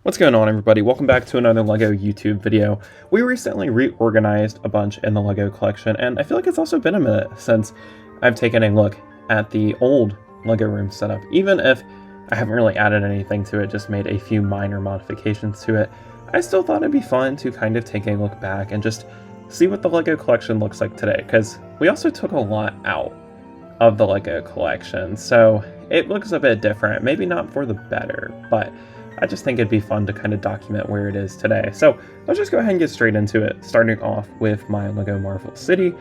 What's going on, everybody? Welcome back to another LEGO YouTube video. We recently reorganized a bunch in the LEGO collection, and I feel like it's also been a minute since I've taken a look at the old LEGO room setup. Even if I haven't really added anything to it, just made a few minor modifications to it, I still thought it'd be fun to kind of take a look back and just see what the LEGO collection looks like today, because we also took a lot out of the LEGO collection, so it looks a bit different. Maybe not for the better, but I just think it'd be fun to kind of document where it is today. So let's just go ahead and get straight into it, starting off with my LEGO Marvel City.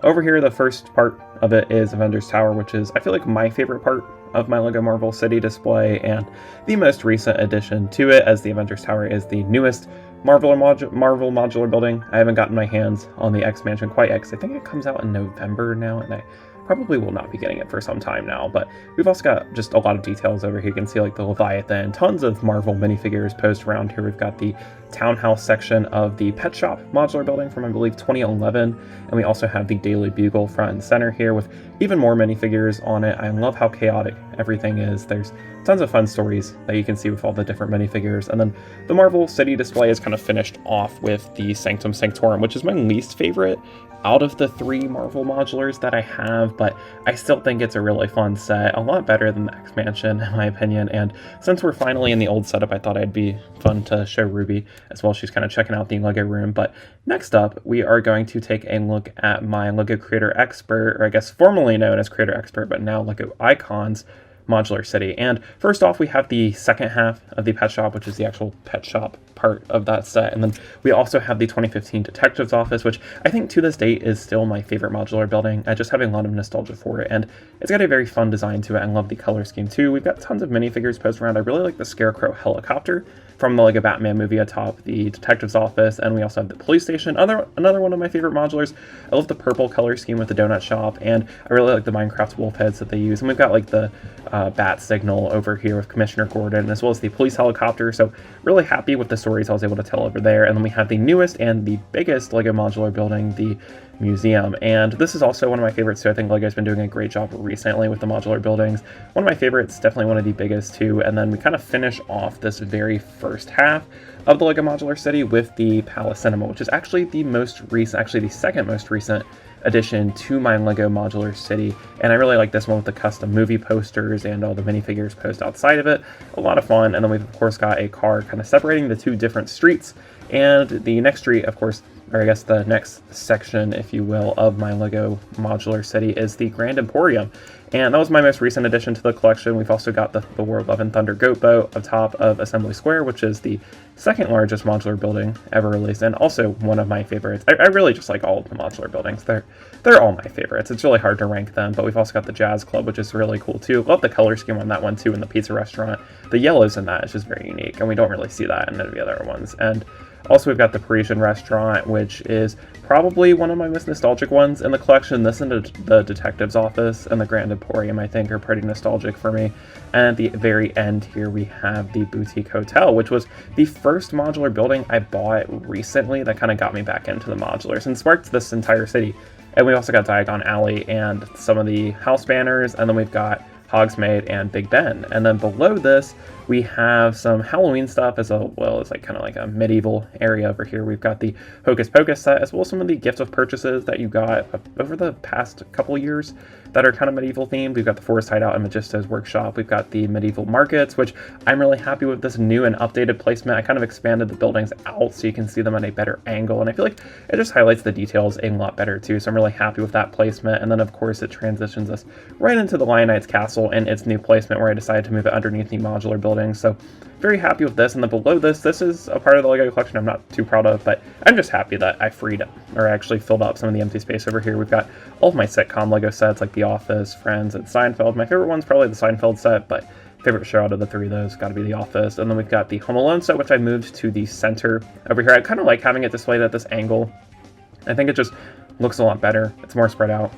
Over here, the first part of it is Avengers Tower, which is, I feel like, my favorite part of my LEGO Marvel City display, and the most recent addition to it, as the Avengers Tower is the newest Marvel modular building. I haven't gotten my hands on the X-Mansion quite yet, because I think it comes out in November now, and I probably will not be getting it for some time now, but we've also got just a lot of details over here. You can see like the Leviathan, tons of Marvel minifigures posted around here. We've got the townhouse section of the Pet Shop modular building from, I believe, 2011, and we also have the Daily Bugle front and center here with even more minifigures on it. I love how chaotic everything is. There's tons of fun stories that you can see with all the different minifigures, and then the Marvel City display is kind of finished off with the Sanctum Sanctorum, which is my least favorite out of the three Marvel modulars that I have, but I still think it's a really fun set, a lot better than the X-Mansion in my opinion. And since we're finally in the old setup, I thought it'd be fun to show Ruby as well. She's kind of checking out the LEGO room. But next up, we are going to take a look at my LEGO Creator Expert, or I guess formerly known as Creator Expert, but now LEGO Icons Modular City. And first off, we have the second half of the Pet Shop, which is the actual Pet Shop part of that set, and then we also have the 2015 Detective's Office, which I think to this date is still my favorite modular building. I just have a lot of nostalgia for it, and it's got a very fun design to it. I love the color scheme too. We've got tons of minifigures posted around. I really like the Scarecrow helicopter from the LEGO Batman movie atop the Detective's Office, and we also have the police station, another one of my favorite modulars. I love the purple color scheme with the donut shop, and I really like the Minecraft wolf heads that they use. And we've got like the bat signal over here with Commissioner Gordon, as well as the police helicopter, so really happy with the stories I was able to tell over there. And then we have the newest and the biggest LEGO modular building, the museum, and this is also one of my favorites too. I think LEGO's been doing a great job recently with the modular buildings. One of my favorites, definitely one of the biggest too. And then we kind of finish off this very first half of the LEGO Modular City with the Palace Cinema, which is actually the most recent, actually the second most recent addition to my LEGO Modular City, and I really like this one with the custom movie posters and all the minifigures posted outside of it. A lot of fun. And then we've of course got a car kind of separating the two different streets, and the next street, of course, or I guess the next section, if you will, of my LEGO Modular City is the Grand Emporium. And that was my most recent addition to the collection. We've also got the War Love and Thunder Goat Boat atop of Assembly Square, which is the second largest modular building ever released, and also one of my favorites. I really just like all of the modular buildings. They're all my favorites. It's really hard to rank them, but we've also got the Jazz Club, which is really cool too. Love the color scheme on that one too, in the pizza restaurant. The yellows in that is just very unique, and we don't really see that in any of the other ones. And also, we've got the Parisian restaurant, which is probably one of my most nostalgic ones in the collection. This and the Detective's Office and the Grand Emporium, I think, are pretty nostalgic for me. And at the very end here, we have the Boutique Hotel, which was the first modular building I bought recently that kind of got me back into the modulars and sparked this entire city. And we also got Diagon Alley and some of the house banners, and then we've got Hogsmeade and Big Ben. And then below this, we have some Halloween stuff as well as like kind of like a medieval area over here. We've got the Hocus Pocus set, as well as some of the gift of purchases that you got over the past couple years that are kind of medieval themed. We've got the Forest Hideout and Magisto's Workshop. We've got the medieval markets, which I'm really happy with this new and updated placement. I kind of expanded the buildings out so you can see them at a better angle, and I feel like it just highlights the details a lot better too. So I'm really happy with that placement. And then of course it transitions us right into the Lion Knight's castle and its new placement, where I decided to move it underneath the modular building. So very happy with this. And then below this is a part of the LEGO collection I'm not too proud of, but I'm just happy that I freed up, or actually filled up some of the empty space over here. We've got all of my sitcom LEGO sets, like The Office, Friends, and Seinfeld. My favorite one's probably the Seinfeld set, but favorite show out of the three of those got to be The Office. And then we've got the Home Alone set, which I moved to the center over here. I kind of like having it displayed at this angle. I think it just looks a lot better. It's more spread out,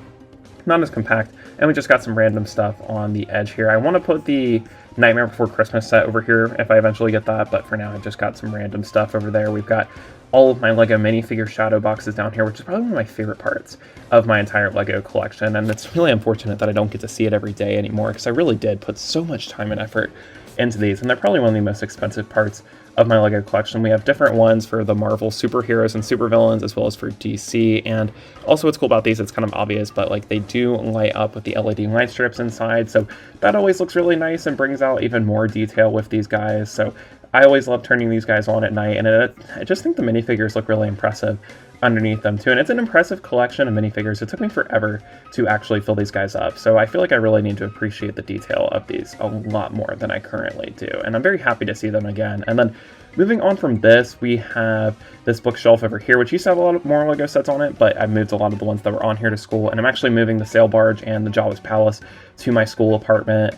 not as compact, and we just got some random stuff on the edge here. I want to put the Nightmare Before Christmas set over here if I eventually get that, but for now I just got some random stuff over there. We've got all of my LEGO minifigure shadow boxes down here, which is probably one of my favorite parts of my entire LEGO collection, and it's really unfortunate that I don't get to see it every day anymore, because I really did put so much time and effort into these, and they're probably one of the most expensive parts of my LEGO collection. We have different ones for the Marvel superheroes and supervillains, as well as for DC. And also what's cool about these, it's kind of obvious, but like they do light up with the LED light strips inside. So that always looks really nice and brings out even more detail with these guys. So I always love turning these guys on at night, and I just think the minifigures look really impressive underneath them too. And it's an impressive collection of minifigures. It took me forever to actually fill these guys up, so I feel like I really need to appreciate the detail of these a lot more than I currently do, and I'm very happy to see them again. And then moving on from this, we have this bookshelf over here, which used to have a lot of more LEGO sets on it, but I moved a lot of the ones that were on here to school, and I'm actually moving the sail barge and the Jabba's palace to my school apartment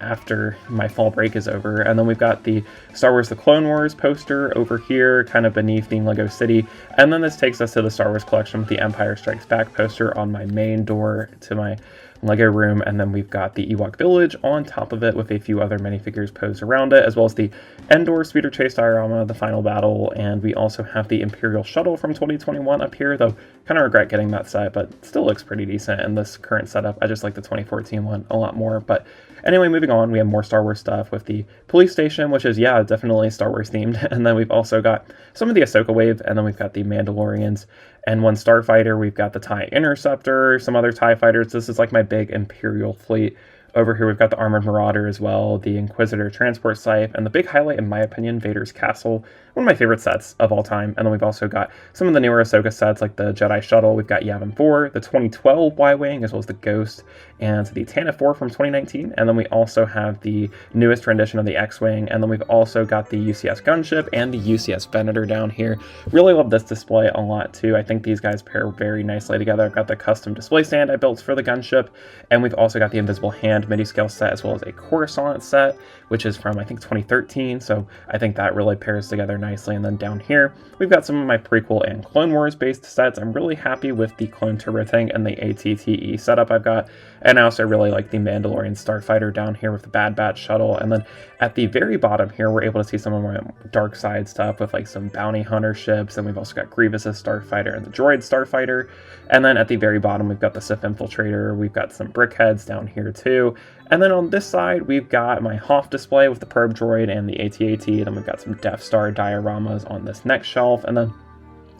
after my fall break is over. And then we've got the Star Wars The Clone Wars poster over here, kind of beneath the Lego City. And then this takes us to the Star Wars collection with the Empire Strikes Back poster on my main door to my Lego room. And then we've got the Ewok Village on top of it with a few other minifigures posed around it, as well as the Endor Speeder Chase diorama, the final battle. And we also have the Imperial shuttle from 2021 up here, though kind of regret getting that set, but still looks pretty decent in this current setup. I just like the 2014 one a lot more. But anyway, moving on, we have more Star Wars stuff with the police station, which is, yeah, definitely Star Wars themed. And then we've also got some of the Ahsoka wave, and then we've got the Mandalorians and one starfighter. We've got the TIE Interceptor, some other TIE fighters. This is like my big Imperial fleet. Over here, we've got the Armored Marauder as well, the Inquisitor Transport Scythe, and the big highlight, in my opinion, Vader's Castle. One of my favorite sets of all time. And then we've also got some of the newer Ahsoka sets, like the Jedi Shuttle. We've got Yavin 4, the 2012 Y-Wing, as well as the Ghost, and the Tantive 4 from 2019. And then we also have the newest rendition of the X-Wing. And then we've also got the UCS Gunship and the UCS Venator down here. Really love this display a lot, too. I think these guys pair very nicely together. I've got the custom display stand I built for the Gunship, and we've also got the Invisible Hand MIDI scale set, as well as a Coruscant set, which is from, I think, 2013. So I think that really pairs together nicely. And then down here, we've got some of my prequel and Clone Wars based sets. I'm really happy with the Clone Turbo Tank and the ATTE setup I've got. And I also really like the Mandalorian Starfighter down here with the Bad Batch shuttle. And then at the very bottom here, we're able to see some of my dark side stuff with like some bounty hunter ships. And we've also got Grievous's Starfighter and the Droid Starfighter. And then at the very bottom, we've got the Sith Infiltrator. We've got some brickheads down here too. And then on this side, we've got my Hoth display with the probe droid and the AT-AT. Then we've got some Death Star dioramas on this next shelf. And then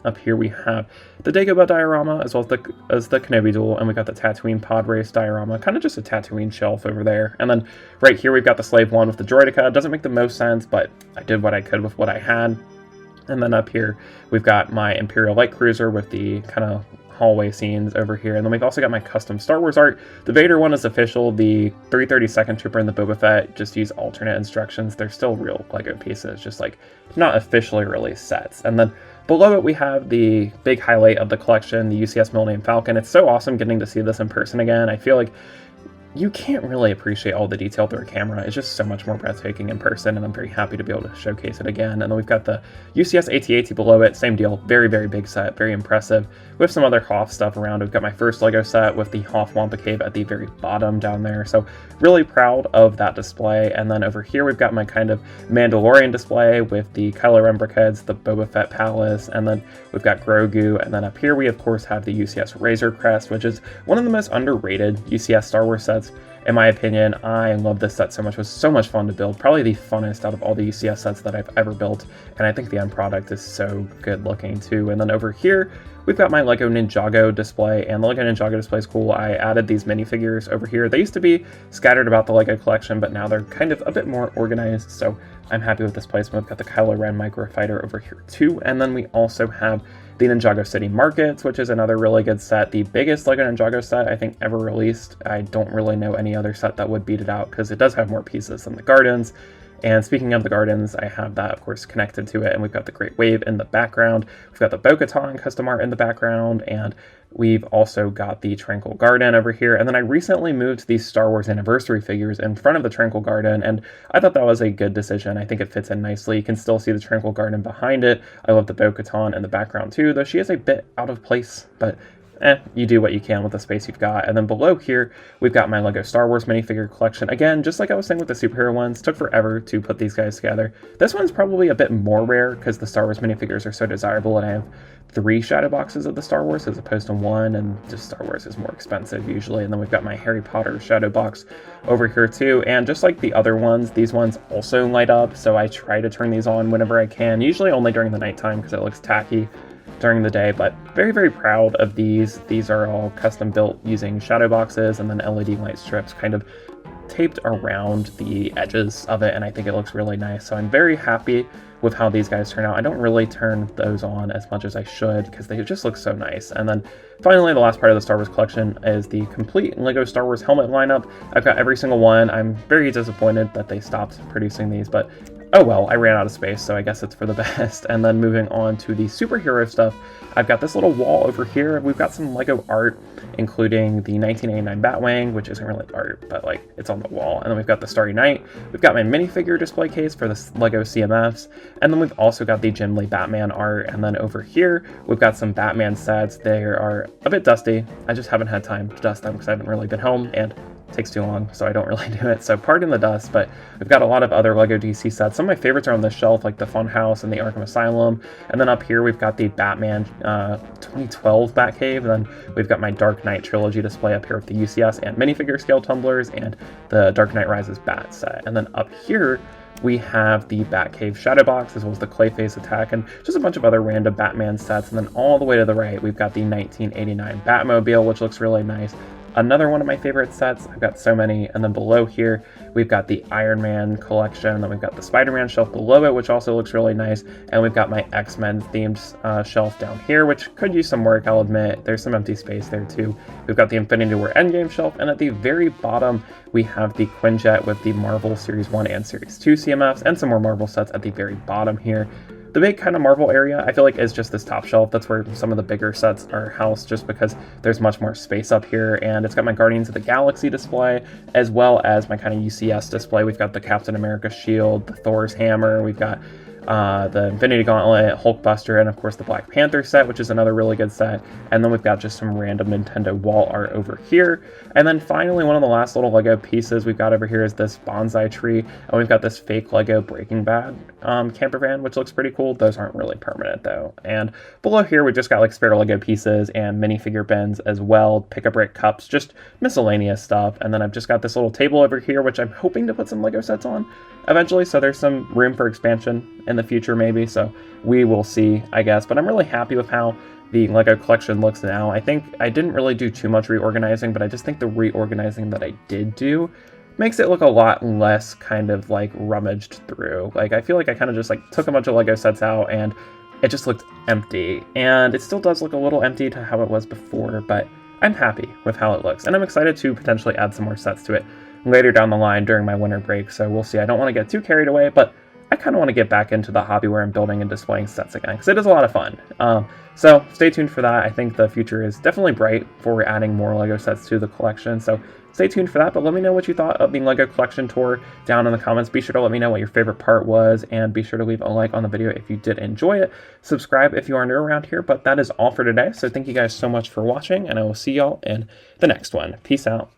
up here we have the Dagobah diorama, as well as the Kenobi duel. And we got the Tatooine pod race diorama, kind of just a Tatooine shelf over there. And then right here, we've got the Slave One with the Droideka. It doesn't make the most sense, but I did what I could with what I had. And then up here, we've got my Imperial light cruiser with the kind of hallway scenes over here. And then we've also got my custom Star Wars art. The Vader one is official. The 332nd Trooper and the Boba Fett just use alternate instructions. They're still real Lego pieces, just like not officially released sets. And then below it, we have the big highlight of the collection, the UCS Millennium Falcon. It's so awesome getting to see this in person again. I feel like you can't really appreciate all the detail through a camera. It's just so much more breathtaking in person, and I'm very happy to be able to showcase it again. And then we've got the UCS AT-AT below it, same deal, very, very big set, very impressive. With some other Hoth stuff around. We've got my first Lego set with the Hoth Wampa Cave at the very bottom down there, so really proud of that display. And then over here, we've got my kind of Mandalorian display with the Kylo Ren brickheads, the Boba Fett Palace, and then we've got Grogu. And then up here, we of course have the UCS Razor Crest, which is one of the most underrated UCS Star Wars sets. In my opinion, I love this set so much. It was so much fun to build. Probably the funnest out of all the UCS sets that I've ever built. And I think the end product is so good looking too. And then over here, we've got my Lego Ninjago display. And the Lego Ninjago display is cool. I added these minifigures over here. They used to be scattered about the Lego collection, but now they're kind of a bit more organized. So I'm happy with this placement. We've got the Kylo Ren Microfighter over here too. And then we also have the Ninjago City Markets, which is another really good set. The biggest Lego Ninjago set I think ever released. I don't really know any other set that would beat it out because it does have more pieces than the Gardens. And speaking of the Gardens, I have that, of course, connected to it. And we've got the Great Wave in the background. We've got the Bo-Katan custom art in the background. And we've also got the Tranquil Garden over here. And then I recently moved these Star Wars Anniversary figures in front of the Tranquil Garden. And I thought that was a good decision. I think it fits in nicely. You can still see the Tranquil Garden behind it. I love the Bo-Katan in the background too, though she is a bit out of place. But you do what you can with the space you've got. And then below here, we've got my Lego Star Wars minifigure collection. Again, just like I was saying with the superhero ones, took forever to put these guys together. This one's probably a bit more rare because the Star Wars minifigures are so desirable, and I have 3 shadow boxes of the Star Wars as opposed to 1, and just Star Wars is more expensive usually. And then we've got my Harry Potter shadow box over here too. And just like the other ones, these ones also light up, so I try to turn these on whenever I can, usually only during the nighttime because it looks tacky during the day. But very, very proud of these. These are all custom built using shadow boxes and then LED light strips kind of taped around the edges of it, and I think it looks really nice. So I'm very happy with how these guys turn out. I don't really turn those on as much as I should because they just look so nice. And then finally, the last part of the Star Wars collection is the complete Lego Star Wars helmet lineup. I've got every single one. I'm very disappointed that they stopped producing these, but oh well, I ran out of space, so I guess it's for the best. And then moving on to the superhero stuff, I've got this little wall over here. We've got some Lego art, including the 1989 Batwing, which isn't really art, but like it's on the wall. And then we've got the Starry Night. We've got my minifigure display case for the Lego CMFs. And then we've also got the Jim Lee Batman art. And then over here, we've got some Batman sets. They are a bit dusty. I just haven't had time to dust them because I haven't really been home, and takes too long, so I don't really do it. So pardon the dust, but we've got a lot of other Lego DC sets. Some of my favorites are on this shelf, like the Funhouse and the Arkham Asylum. And then up here, we've got the Batman 2012 Batcave. And then we've got my Dark Knight trilogy display up here with the UCS and minifigure scale tumblers and the Dark Knight Rises Bat set. And then up here, we have the Batcave Shadow Box, as well as the Clayface Attack, and just a bunch of other random Batman sets. And then all the way to the right, we've got the 1989 Batmobile, which looks really nice. Another one of my favorite sets. I've got so many. And then below here, we've got the Iron Man collection. Then we've got the Spider-Man shelf below it, which also looks really nice. And we've got my X-Men themed shelf down here, which could use some work, I'll admit. There's some empty space there too. We've got the Infinity War Endgame shelf. And at the very bottom, we have the Quinjet with the Marvel Series 1 and Series 2 CMFs, and some more Marvel sets at the very bottom here. The big kind of Marvel area, I feel like, is just this top shelf. That's where some of the bigger sets are housed, just because there's much more space up here. And it's got my Guardians of the Galaxy display, as well as my kind of UCS display. We've got the Captain America shield, the Thor's hammer, we've got the Infinity Gauntlet, Hulkbuster, and of course the Black Panther set, which is another really good set. And then we've got just some random Nintendo wall art over here. And then finally, one of the last little Lego pieces we've got over here is this bonsai tree, and we've got this fake Lego Breaking Bad camper van, which looks pretty cool. Those aren't really permanent though. And below here, we just got like spare Lego pieces and minifigure bins as well, pick-a-brick cups, just miscellaneous stuff. And then I've just got this little table over here, which I'm hoping to put some Lego sets on eventually, so there's some room for expansion in the future maybe, so we will see, I guess. But I'm really happy with how the Lego collection looks now. I think I didn't really do too much reorganizing, but I just think the reorganizing that I did do makes it look a lot less kind of like rummaged through. Like I feel like I kind of just like took a bunch of Lego sets out and it just looked empty, and it still does look a little empty to how it was before, but I'm happy with how it looks, and I'm excited to potentially add some more sets to it later down the line during my winter break. So we'll see. I don't want to get too carried away, but I kind of want to get back into the hobby where I'm building and displaying sets again, because it is a lot of fun. So stay tuned for that. I think the future is definitely bright for adding more Lego sets to the collection, so stay tuned for that. But let me know what you thought of the Lego collection tour down in the comments. Be sure to let me know what your favorite part was, and be sure to leave a like on the video if you did enjoy it. Subscribe if you are new around here. But that is all for today, so thank you guys so much for watching, and I will see y'all in the next one. Peace out.